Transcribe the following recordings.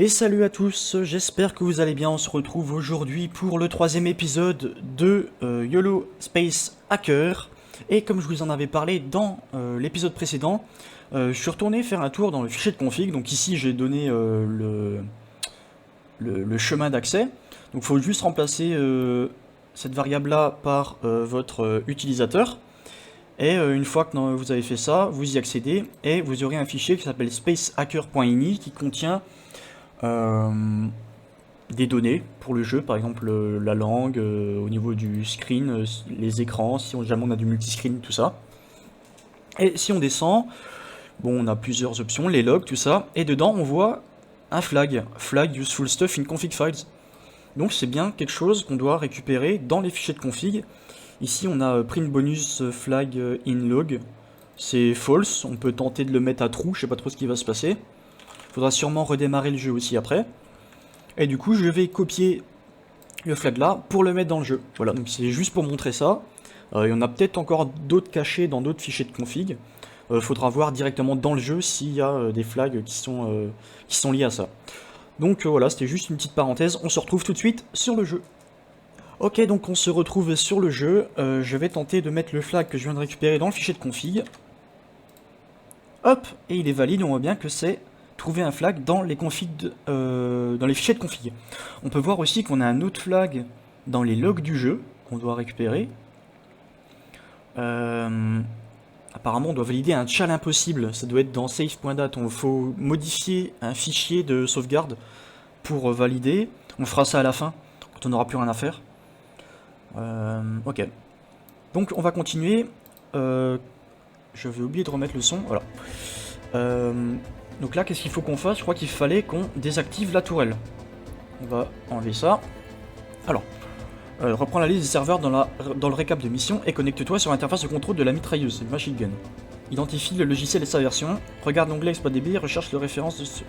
Et salut à tous, j'espère que vous allez bien. On se retrouve aujourd'hui pour le troisième épisode de YOLO Space Hacker. Et comme je vous en avais parlé dans l'épisode précédent, je suis retourné faire un tour dans le fichier de config. Donc ici j'ai donné le chemin d'accès. Donc il faut juste remplacer cette variable là par votre utilisateur. Et une fois que vous avez fait ça, vous y accédez et vous aurez un fichier qui s'appelle spacehacker.ini qui contient des données pour le jeu, par exemple la langue, au niveau du screen, les écrans, si jamais on a du multiscreen, tout ça. Et si on descend, bon, on a plusieurs options, les logs, tout ça, et dedans on voit un flag useful stuff in config files. Donc c'est bien quelque chose qu'on doit récupérer dans les fichiers de config. Ici on a print bonus flag in log, c'est false, on peut tenter de le mettre à true, je sais pas trop ce qui va se passer. Faudra sûrement redémarrer le jeu aussi après. Et du coup je vais copier le flag là pour le mettre dans le jeu. Voilà, donc c'est juste pour montrer ça. Il y en a peut-être encore d'autres cachés dans d'autres fichiers de config. Faudra voir directement dans le jeu s'il y a des flags qui sont liés à ça. Donc voilà, c'était juste une petite parenthèse, on se retrouve tout de suite sur le jeu. Ok, donc on se retrouve sur le jeu. Je vais tenter de mettre le flag que je viens de récupérer dans le fichier de config. Hop, et il est valide, on voit bien que c'est trouver un flag dans les dans les fichiers de config. On peut voir aussi qu'on a un autre flag dans les logs du jeu qu'on doit récupérer. Apparemment on doit valider un chal impossible, ça doit être dans save.dat. Il faut modifier un fichier de sauvegarde pour valider. On fera ça à la fin, quand on n'aura plus rien à faire. Ok. Donc on va continuer. Je vais oublier de remettre le son, voilà. Donc là, qu'est-ce qu'il faut qu'on fasse? Je crois qu'il fallait qu'on désactive la tourelle. On va enlever ça. Alors, reprends la liste des serveurs dans le récap de mission et connecte-toi sur l'interface de contrôle de la mitrailleuse, machine gun. Identifie le logiciel et sa version. Regarde l'onglet exploit.db et recherche les références de ce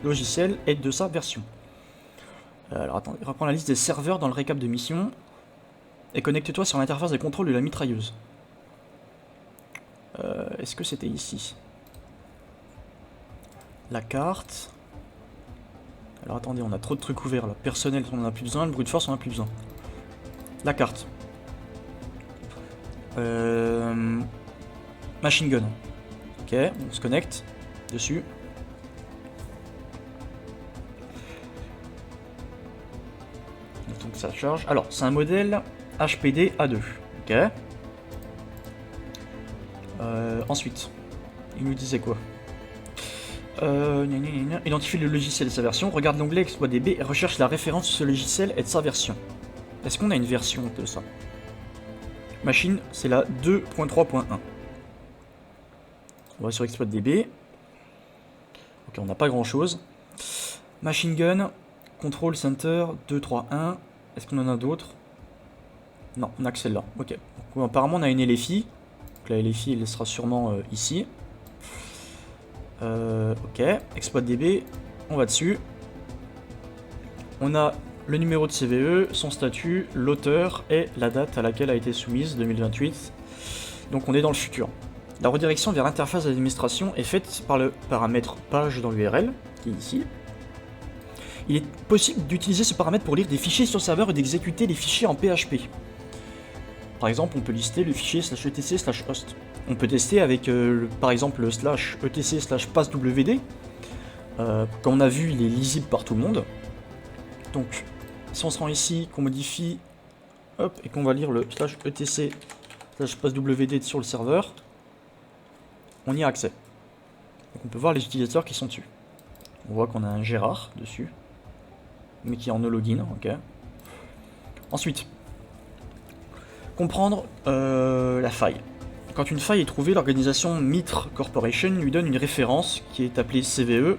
logiciel et de sa version. Alors attendez, reprends la liste des serveurs dans le récap de mission et connecte-toi sur l'interface de contrôle de la mitrailleuse. Est-ce que c'était ici? La carte. Alors attendez, on a trop de trucs ouverts là. Personnel, on en a plus besoin. Le brute force, on en a plus besoin. La carte. Machine gun. Ok, on se connecte dessus. Donc ça charge. Alors, c'est un modèle HPD A2. Ok. Ensuite, il nous disait quoi? Identifie le logiciel et sa version, regarde l'onglet exploit.db et recherche la référence de ce logiciel et de sa version. Est-ce qu'on a une version de ça? Machine, c'est la 2.3.1. On va sur exploit.db. Ok, on n'a pas grand chose. Machine gun, control center 2.3.1. Est-ce qu'on en a d'autres? Non, on a que celle-là. Ok. Donc, apparemment, on a une LFI. Donc, la LFI, elle sera sûrement ici. Ok, exploit.db, on va dessus. On a le numéro de CVE, son statut, l'auteur et la date à laquelle a été soumise, 2028. Donc on est dans le futur. La redirection vers l'interface d'administration est faite par le paramètre page dans l'URL, qui est ici. Il est possible d'utiliser ce paramètre pour lire des fichiers sur serveur et d'exécuter les fichiers en PHP. Par exemple, on peut lister le fichier /etc/host. On peut tester avec, par exemple, le /etc/passwd. Comme on a vu, il est lisible par tout le monde. Donc, si on se rend ici, qu'on modifie, hop, et qu'on va lire le /etc/passwd sur le serveur, on y a accès. Donc on peut voir les utilisateurs qui sont dessus. On voit qu'on a un Gérard dessus, mais qui est en no login, ok. Ensuite, comprendre la faille. Quand une faille est trouvée, l'organisation Mitre Corporation lui donne une référence qui est appelée CVE.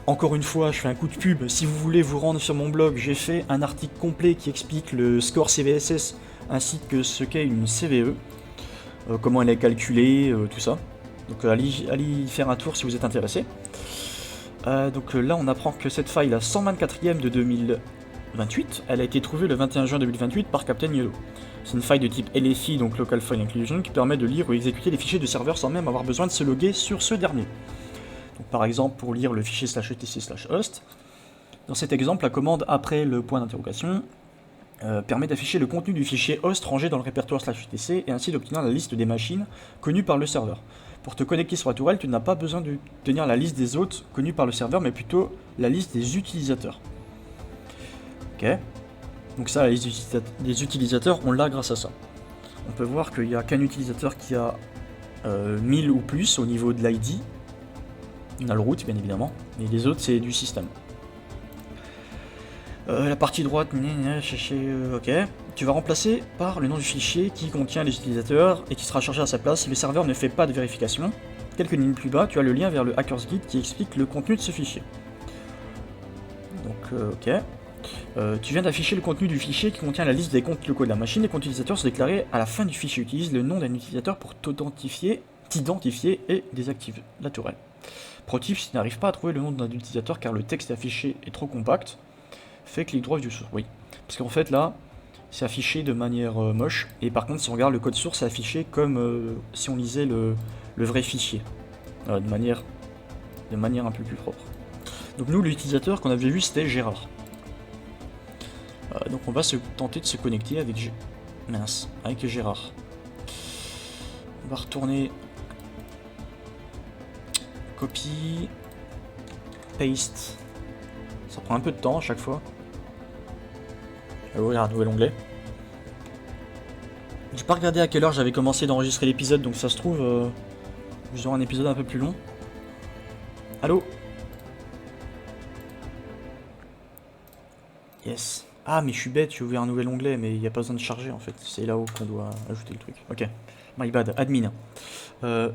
Encore une fois, je fais un coup de pub. Si vous voulez vous rendre sur mon blog, j'ai fait un article complet qui explique le score CVSS ainsi que ce qu'est une CVE, comment elle est calculée, tout ça. Donc allez y faire un tour si vous êtes intéressé. Donc là, on apprend que cette faille, la 124e de 2028, elle a été trouvée le 21 juin 2028 par Captain Yellow. C'est une faille de type LFI, donc Local File Inclusion, qui permet de lire ou exécuter les fichiers de serveur sans même avoir besoin de se loguer sur ce dernier. Donc par exemple, pour lire le fichier /etc/host, Dans cet exemple, la commande après le point d'interrogation permet d'afficher le contenu du fichier host rangé dans le répertoire /etc et ainsi d'obtenir la liste des machines connues par le serveur. Pour te connecter sur la tourelle, tu n'as pas besoin de tenir la liste des hôtes connus par le serveur, mais plutôt la liste des utilisateurs. Ok. Donc ça, la liste des utilisateurs, on l'a grâce à ça. On peut voir qu'il n'y a qu'un utilisateur qui a 1000 ou plus au niveau de l'ID. On a le root, bien évidemment, et les autres, c'est du système. La partie droite, ok. Tu vas remplacer par le nom du fichier qui contient les utilisateurs et qui sera chargé à sa place si le serveur ne fait pas de vérification. Quelques lignes plus bas, tu as le lien vers le Hackers Guide qui explique le contenu de ce fichier. Donc, ok. Tu viens d'afficher le contenu du fichier qui contient la liste des comptes locaux de la machine. Les comptes utilisateurs sont déclarés à la fin du fichier. Utilise le nom d'un utilisateur pour t'identifier et désactiver la tourelle. Pro tip, si tu n'arrives pas à trouver le nom d'un utilisateur car le texte affiché est trop compact, fais clic droit du source. Oui, parce qu'en fait là, c'est affiché de manière moche. Et par contre, si on regarde le code source, c'est affiché comme si on lisait le vrai fichier, de manière un peu plus propre. Donc nous, l'utilisateur qu'on avait vu, c'était Gérard. Donc on va tenter de se connecter avec Gérard. On va retourner copy, paste. Ça prend un peu de temps à chaque fois. Ouvrir un nouvel onglet. J'ai pas regardé à quelle heure j'avais commencé d'enregistrer l'épisode, donc ça se trouve, j'aurai un épisode un peu plus long. Allô? Yes. Ah, mais je suis bête, j'ai ouvert un nouvel onglet, mais il n'y a pas besoin de charger en fait. C'est là-haut qu'on doit ajouter le truc. Ok. My bad. Admin.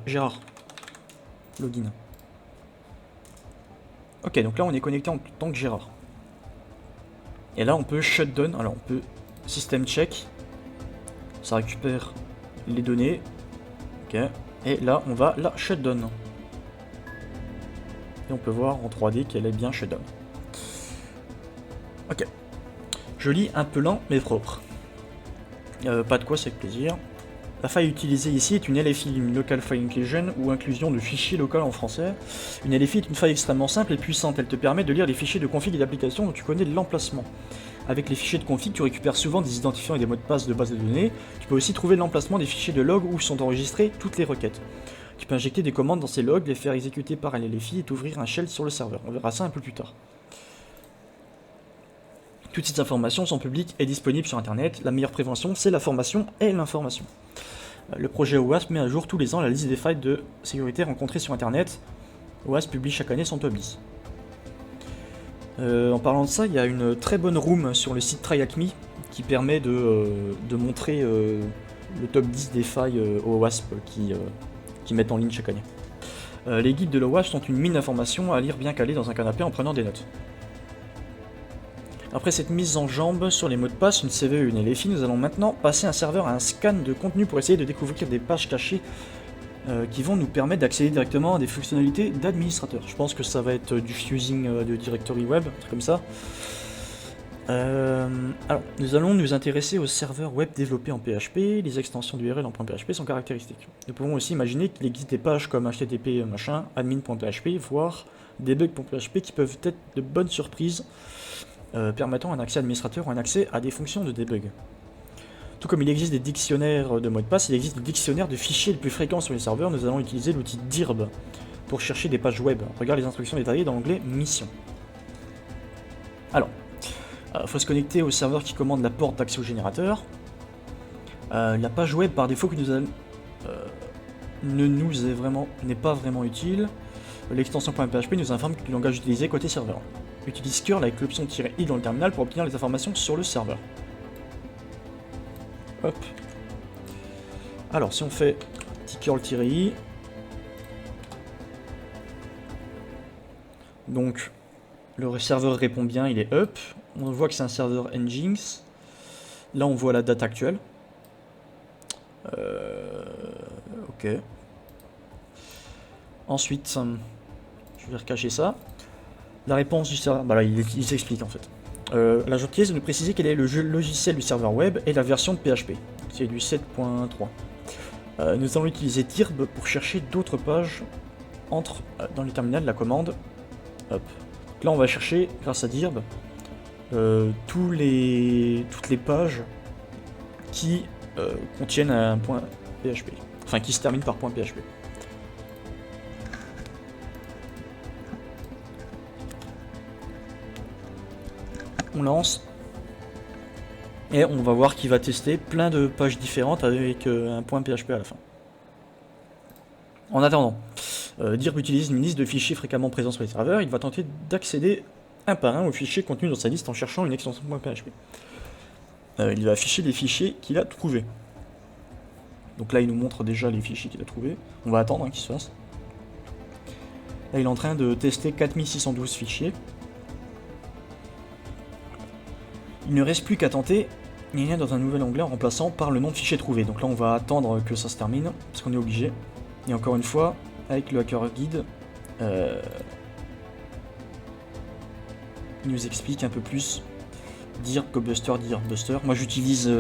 Gérard. Login. Ok, donc là on est connecté en tant que Gérard. Et là on peut shutdown. Alors on peut system check. Ça récupère les données. Ok. Et là on va la shutdown. Et on peut voir en 3D qu'elle est bien shutdown. Ok. Je lis un peu lent mais propre. Pas de quoi, c'est avec plaisir. La faille utilisée ici est une LFI, une Local File Inclusion, ou inclusion de fichiers locaux en français. Une LFI est une faille extrêmement simple et puissante. Elle te permet de lire les fichiers de config et d'application dont tu connais l'emplacement. Avec les fichiers de config, tu récupères souvent des identifiants et des mots de passe de base de données. Tu peux aussi trouver l'emplacement des fichiers de log où sont enregistrées toutes les requêtes. Tu peux injecter des commandes dans ces logs, les faire exécuter par un LFI et ouvrir un shell sur le serveur. On verra ça un peu plus tard. Toutes ces informations sont publiques et disponibles sur internet. La meilleure prévention, c'est la formation et l'information. Le projet OWASP met à jour tous les ans la liste des failles de sécurité rencontrées sur internet. OWASP publie chaque année son top 10. En parlant de ça, il y a une très bonne room sur le site TryHackMe qui permet de montrer le top 10 des failles OWASP qui mettent en ligne chaque année. Les guides de l'OWASP sont une mine d'informations à lire bien calée dans un canapé en prenant des notes. Après cette mise en jambe sur les mots de passe, une CVE et une LFI, nous allons maintenant passer un serveur à un scan de contenu pour essayer de découvrir des pages cachées qui vont nous permettre d'accéder directement à des fonctionnalités d'administrateur. Je pense que ça va être du fusing de directory web, un truc comme ça. Alors, nous allons nous intéresser aux serveurs web développés en PHP. Les extensions d'URL en .php sont caractéristiques. Nous pouvons aussi imaginer qu'il existe des pages comme http admin.php, voire debug.php qui peuvent être de bonnes surprises permettant un accès administrateur ou un accès à des fonctions de debug. Tout comme il existe des dictionnaires de mots de passe, il existe des dictionnaires de fichiers les plus fréquents sur les serveurs. Nous allons utiliser l'outil DIRB pour chercher des pages web. Regarde les instructions détaillées dans l'onglet Mission. Alors, il faut se connecter au serveur qui commande la porte d'accès au générateur. La page web par défaut que nous allons n'est pas vraiment utile. L'extension .php nous informe que le langage utilisé côté serveur. Utilise curl avec l'option "-i" dans le terminal pour obtenir les informations sur le serveur. Hop. Alors si on fait "-curl-i", donc le serveur répond bien, il est up. On voit que c'est un serveur Nginx. Là on voit la date actuelle. Ok. Ensuite, je vais recacher ça. La réponse du serveur, bah là il s'explique en fait. La gentillesse de nous préciser quel est le logiciel du serveur web et la version de PHP. C'est du 7.3. Nous allons utiliser DIRB pour chercher d'autres pages dans le terminal de la commande. Hop. Donc là on va chercher, grâce à Dirb, toutes les pages qui contiennent un point PHP. Enfin qui se terminent par point PHP. On lance. Et on va voir qu'il va tester plein de pages différentes avec un point PHP à la fin. En attendant, Dirb utilise une liste de fichiers fréquemment présents sur les serveurs. Il va tenter d'accéder un par un aux fichiers contenus dans sa liste en cherchant une extension .php. Il va afficher les fichiers qu'il a trouvés. Donc là, il nous montre déjà les fichiers qu'il a trouvés. On va attendre qu'ils se fassent. Là, il est en train de tester 4612 fichiers. Il ne reste plus qu'à tenter. Il y a dans un nouvel onglet en remplaçant par le nom de fichier trouvé. Donc là, on va attendre que ça se termine, parce qu'on est obligé. Et encore une fois, avec le Hacker Guide, il nous explique un peu plus Dirb, GoBuster, Dirbbuster. Moi j'utilise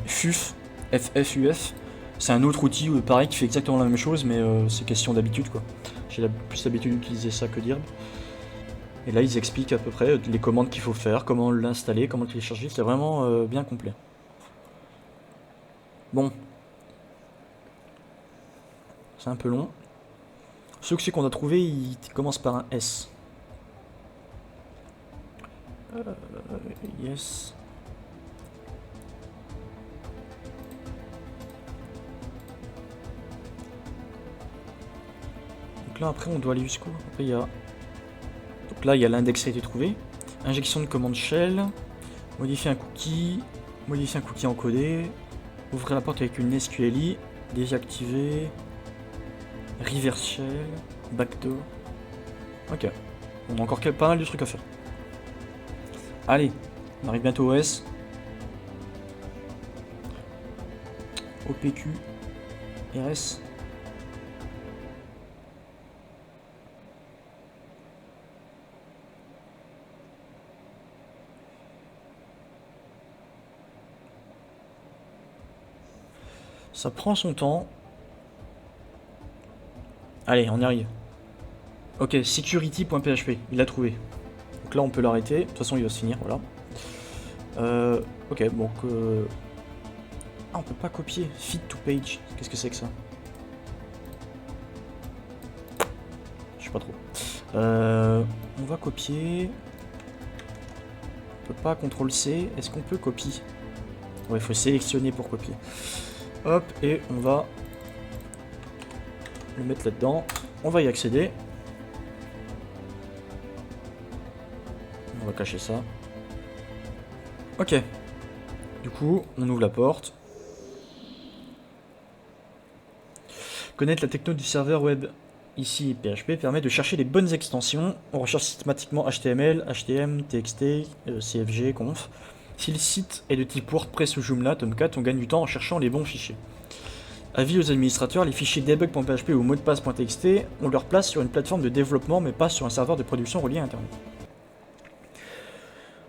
FUF, FFUF. C'est un autre outil pareil qui fait exactement la même chose, mais c'est question d'habitude quoi. J'ai plus l'habitude d'utiliser ça que Dirb. Et là ils expliquent à peu près les commandes qu'il faut faire, comment l'installer, comment le télécharger. C'est vraiment bien complet. Bon. C'est un peu long. Ceux qu'on a trouvé, ils commencent par un S. Yes. Donc là après on doit aller jusqu'où? Après il y a. Donc là il y a l'index a été trouvé. Injection de commande shell. Modifier un cookie encodé. Ouvrir la porte avec une SQLI. Désactiver. Reverse shell. Backdoor. Ok. On a encore pas mal de trucs à faire. Allez, on arrive bientôt au S. OPQ. RS. Ça prend son temps. Allez, on y arrive. Ok, security.php, il l'a trouvé. Donc là on peut l'arrêter, de toute façon il va se finir, voilà. Ok, donc... Ah, on peut pas copier. Fit to page, qu'est-ce que c'est que ça? Je sais pas trop. On va copier. On peut pas CTRL-C, est-ce qu'on peut copier? Ouais, il faut sélectionner pour copier. Hop, et on va le mettre là-dedans. On va y accéder. On va cacher ça. Ok. Du coup, on ouvre la porte. Connaître la techno du serveur web, ici PHP, permet de chercher les bonnes extensions. On recherche systématiquement HTML, HTML, TXT, CFG, conf. Si le site est de type WordPress ou Joomla, Tomcat, on gagne du temps en cherchant les bons fichiers. Avis aux administrateurs, les fichiers debug.php ou mot de passe.txt ont leur place sur une plateforme de développement mais pas sur un serveur de production relié à Internet.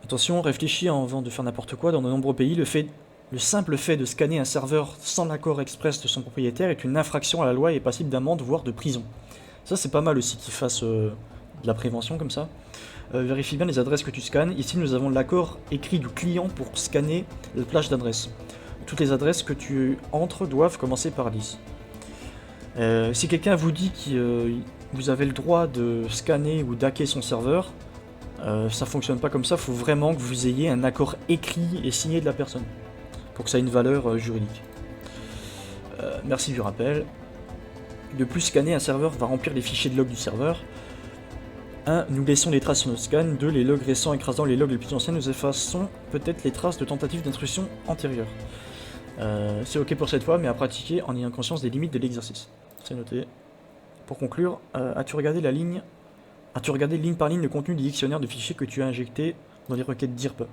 Attention, réfléchis avant de faire n'importe quoi. Dans de nombreux pays, le simple fait de scanner un serveur sans l'accord express de son propriétaire est une infraction à la loi et est passible d'amende, voire de prison. Ça, c'est pas mal aussi qu'ils fassent de la prévention comme ça. Vérifie bien les adresses que tu scannes. Ici, nous avons l'accord écrit du client pour scanner la plage d'adresses. Toutes les adresses que tu entres doivent commencer par 10. Si quelqu'un vous dit que vous avez le droit de scanner ou d'hacker son serveur, ça fonctionne pas comme ça, il faut vraiment que vous ayez un accord écrit et signé de la personne, pour que ça ait une valeur juridique. Merci du rappel. De plus, scanner un serveur va remplir les fichiers de log du serveur. 1. Nous laissons les traces sur nos scans. 2. Les logs récents écrasant les logs les plus anciens, nous effaçons peut-être les traces de tentatives d'intrusion antérieures. C'est ok pour cette fois, mais à pratiquer en ayant conscience des limites de l'exercice. C'est noté. Pour conclure, as-tu regardé ligne par ligne le contenu du dictionnaire de fichiers que tu as injecté dans les requêtes DIRP?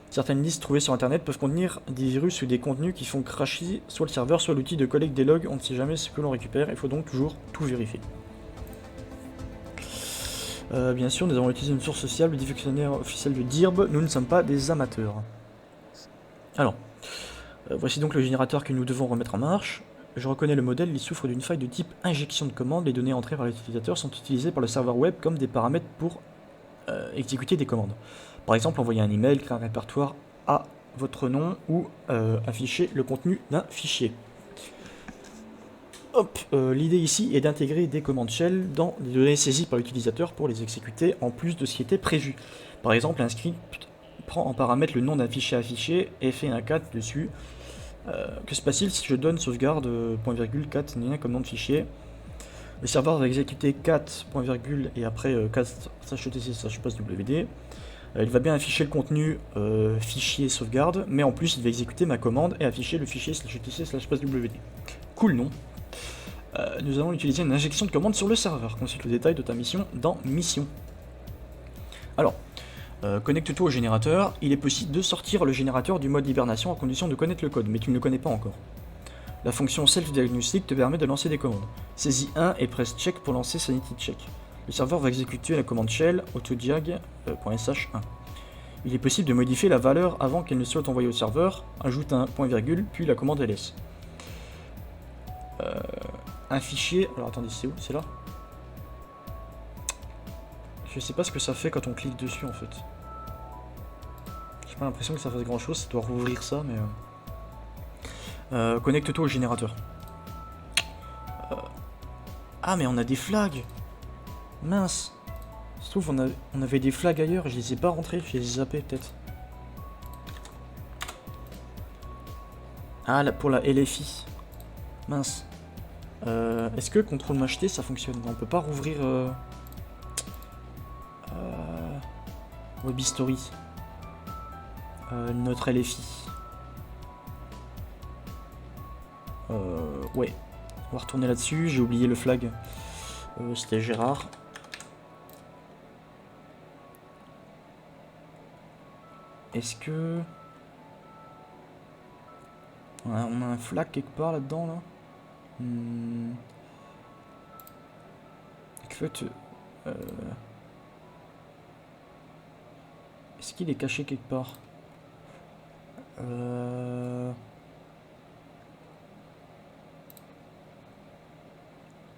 Certaines listes trouvées sur internet peuvent contenir des virus ou des contenus qui font crasher soit le serveur, soit l'outil de collecte des logs. On ne sait jamais ce que l'on récupère, il faut donc toujours tout vérifier. Bien sûr, nous avons utilisé une source fiable, le dictionnaire officiel de Dirb. Nous ne sommes pas des amateurs. Alors, voici donc le générateur que nous devons remettre en marche. Je reconnais le modèle, il souffre d'une faille de type injection de commande. Les données entrées par l'utilisateur sont utilisées par le serveur web comme des paramètres pour exécuter des commandes. Par exemple, envoyer un email, créer un répertoire à votre nom ou afficher le contenu d'un fichier. Hop, l'idée ici est d'intégrer des commandes shell dans les données saisies par l'utilisateur pour les exécuter en plus de ce qui était prévu. Par exemple, un script prend en paramètre le nom d'un fichier affiché et fait un cat dessus. Que se passe-t-il si je donne sauvegarde point virgule cat comme nom de fichier? Le serveur va exécuter cat point virgule et après cat /etc/passwd. Il va bien afficher le contenu fichier sauvegarde, mais en plus il va exécuter ma commande et afficher le fichier /etc/passwd. Cool, non? Nous allons utiliser une injection de commande sur le serveur. Consulte le détail de ta mission dans Mission. Alors, connecte-toi au générateur. Il est possible de sortir le générateur du mode hibernation à condition de connaître le code, mais tu ne le connais pas encore. La fonction self-diagnostic te permet de lancer des commandes. Saisis 1 et presse check pour lancer sanity check. Le serveur va exécuter la commande shell autodiag.sh1. Il est possible de modifier la valeur avant qu'elle ne soit envoyée au serveur. Ajoute un point virgule, puis la commande ls. Un fichier. Alors attendez, c'est où? C'est là? Je sais pas ce que ça fait quand on clique dessus en fait. J'ai pas l'impression que ça fasse grand chose, ça doit rouvrir ça, mais. Connecte-toi au générateur. Ah, mais on a des flags! Mince! Se trouve, on avait des flags ailleurs, je les ai pas rentrés, je les ai zappés peut-être. Ah, là, pour la LFI. Mince. Est-ce que contrôle m'acheter ça fonctionne? On peut pas rouvrir Web History. Notre LFI. Ouais. On va retourner là-dessus. J'ai oublié le flag. C'était Gérard. Est-ce que... on a un flag quelque part là-dedans, là, En fait... est-ce qu'il est caché quelque part?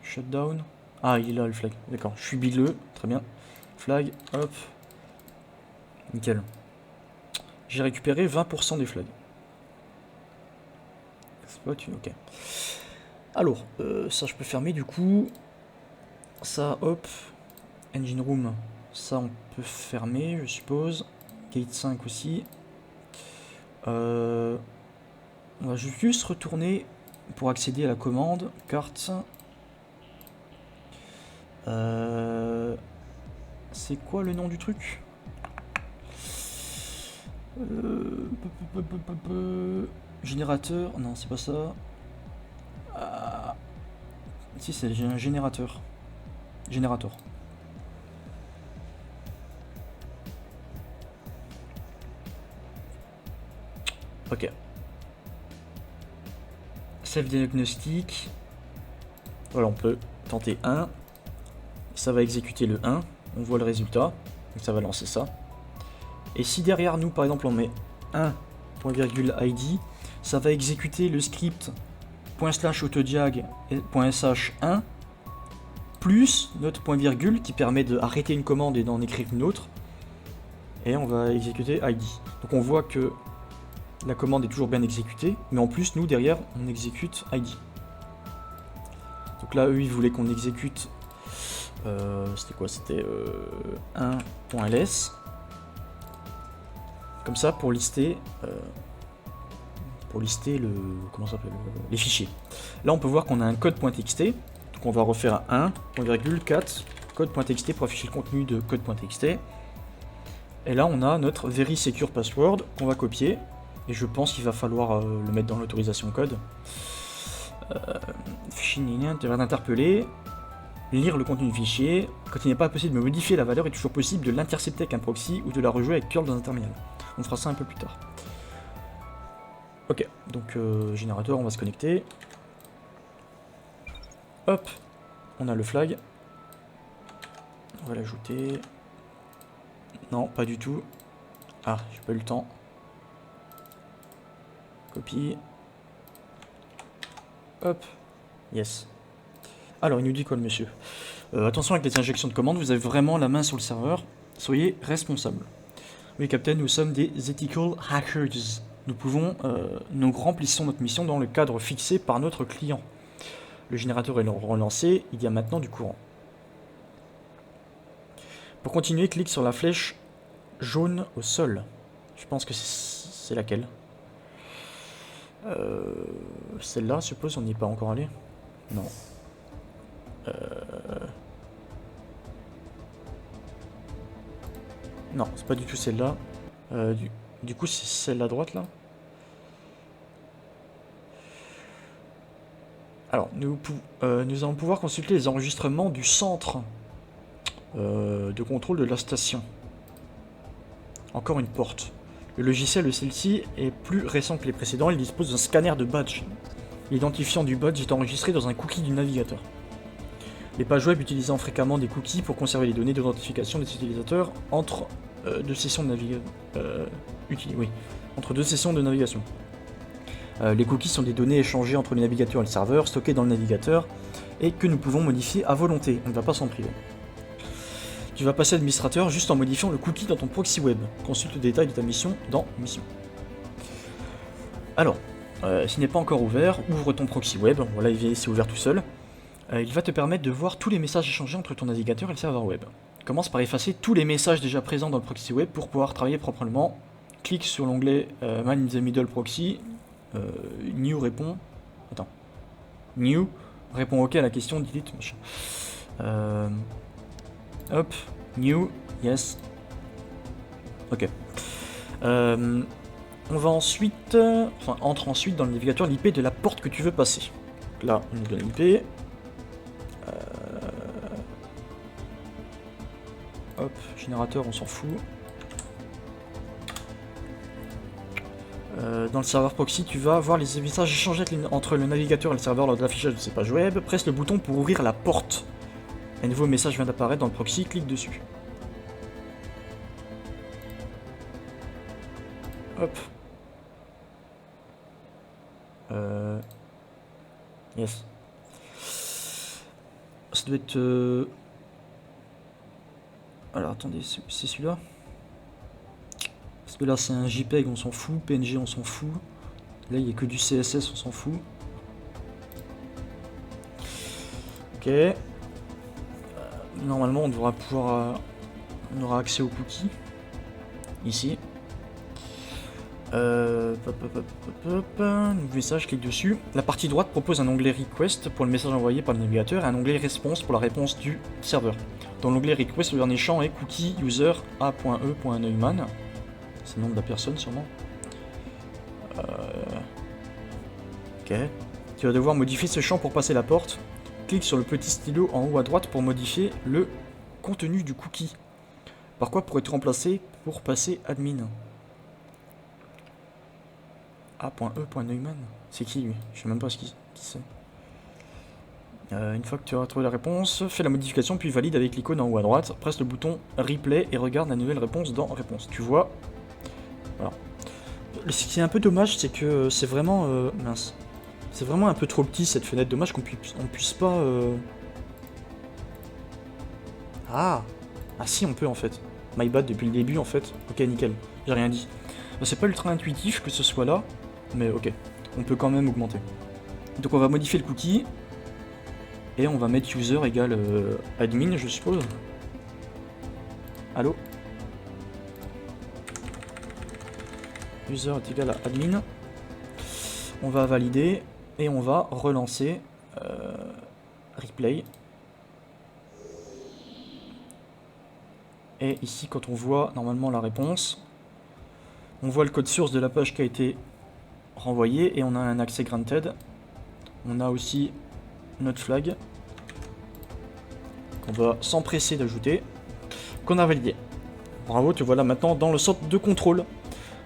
Shutdown. Ah, il est là le flag. D'accord, je suis bileux. Très bien. Flag, hop. Nickel. J'ai récupéré 20% des flags. Spot, ok. Alors, ça je peux fermer du coup. Ça, hop. Engine room, ça on peut fermer, je suppose. Gate 5 aussi. On va juste retourner pour accéder à la commande. Carte. C'est quoi le nom du truc? Générateur. Non, c'est pas ça. Si, c'est un générateur. Générateur. Ok. Self-diagnostic. Voilà, on peut tenter 1. Ça va exécuter le 1. On voit le résultat. Donc ça va lancer ça. Et si derrière nous, par exemple, on met 1.id, ça va exécuter le script ./autodiag.sh1 plus notre point virgule qui permet d'arrêter une commande et d'en écrire une autre. Et on va exécuter id. Donc on voit que la commande est toujours bien exécutée, mais en plus, nous, derrière, on exécute id. Donc là, eux, ils voulaient qu'on exécute... c'était quoi? C'était 1.ls. Comme ça, pour lister le... comment ça s'appelle? Les fichiers. Là, on peut voir qu'on a un code.txt. Donc on va refaire un 1.4 code.txt pour afficher le contenu de code.txt. Et là, on a notre very secure password qu'on va copier. Et je pense qu'il va falloir le mettre dans l'autorisation code. Fichier devrait interpeller, lire le contenu du fichier. Quand il n'est pas possible de modifier la valeur, il est toujours possible de l'intercepter avec un proxy ou de la rejouer avec curl dans un terminal. On fera ça un peu plus tard. Ok, donc générateur, on va se connecter. Hop, on a le flag. On va l'ajouter. Non, pas du tout. Ah, j'ai pas eu le temps. Copie. Hop. Yes. Alors, il nous dit quoi le monsieur? Attention avec les injections de commandes, vous avez vraiment la main sur le serveur. Soyez responsables. Oui, Captain, nous sommes des ethical hackers. Nous remplissons notre mission dans le cadre fixé par notre client. Le générateur est relancé, il y a maintenant du courant. Pour continuer, clique sur la flèche jaune au sol. Je pense que c'est laquelle? Celle-là, je suppose, on n'y est pas encore allé? Non. Non, c'est pas du tout celle-là. Du coup, c'est celle à droite, là. Alors, nous allons pouvoir consulter les enregistrements du centre de contrôle de la station. Encore une porte. Le logiciel de celle-ci est plus récent que les précédents. Il dispose d'un scanner de badge. L'identifiant du badge est enregistré dans un cookie du navigateur. Les pages web utilisant fréquemment des cookies pour conserver les données d'authentification des utilisateurs entre deux sessions de navigation. Les cookies sont des données échangées entre le navigateur et le serveur, stockées dans le navigateur, et que nous pouvons modifier à volonté. On ne va pas s'en priver. Tu vas passer administrateur juste en modifiant le cookie dans ton proxy web. Consulte le détail de ta mission dans Mission. Alors, s'il n'est pas encore ouvert, ouvre ton proxy web. Voilà, c'est ouvert tout seul. Il va te permettre de voir tous les messages échangés entre ton navigateur et le serveur web. Commence par effacer tous les messages déjà présents dans le proxy web pour pouvoir travailler proprement. Clique sur l'onglet Man in the Middle Proxy. New répond. Attends. New répond OK à la question delete machin. Hop, new, yes. Ok. On va ensuite, entre ensuite dans le navigateur l'IP de la porte que tu veux passer. Là, on nous donne l'IP. Hop, générateur, on s'en fout. Dans le serveur proxy, tu vas voir les messages échangés entre le navigateur et le serveur lors de l'affichage de ces pages web. Presse le bouton pour ouvrir la porte. Un nouveau message vient d'apparaître dans le proxy, clique dessus. Hop. Yes. Ça doit être... Alors attendez, c'est celui-là? Parce que là c'est un JPEG, on s'en fout. PNG, on s'en fout. Là il n'y a que du CSS, on s'en fout. Ok. Normalement, on devra pouvoir... on aura accès au cookie. Ici. Message, clique dessus. La partie droite propose un onglet Request pour le message envoyé par le navigateur et un onglet Response pour la réponse du serveur. Dans l'onglet Request, le dernier champ est cookie user a.e.neumann. C'est le nom de la personne, sûrement. Ok. Tu vas devoir modifier ce champ pour passer la porte. Clique sur le petit stylo en haut à droite pour modifier le contenu du cookie. Par quoi pourrait-tu remplacer pour passer admin? A.e.neumann. C'est qui lui? Je sais même pas qui c'est. Une fois que tu auras trouvé la réponse, fais la modification puis valide avec l'icône en haut à droite. Presse le bouton replay et regarde la nouvelle réponse dans réponse. Tu vois. Voilà. Ce qui est un peu dommage, c'est que c'est vraiment... mince. C'est vraiment un peu trop petit cette fenêtre, dommage qu'on puisse pas... Ah si, on peut en fait. My bad depuis le début en fait. Ok, nickel, j'ai rien dit. C'est pas ultra intuitif que ce soit là, mais ok. On peut quand même augmenter. Donc on va modifier le cookie. Et on va mettre user égale admin, je suppose. Allô? User est égal à admin. On va valider. Et on va relancer replay. Et ici, quand on voit normalement la réponse, on voit le code source de la page qui a été renvoyée et on a un accès granted. On a aussi notre flag qu'on va s'empresser d'ajouter, qu'on a validé. Bravo, tu vois là maintenant dans le centre de contrôle.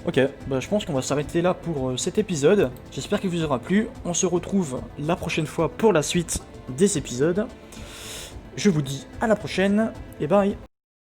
Ok, bah je pense qu'on va s'arrêter là pour cet épisode. J'espère qu'il vous aura plu. On se retrouve la prochaine fois pour la suite des épisodes. Je vous dis à la prochaine et bye.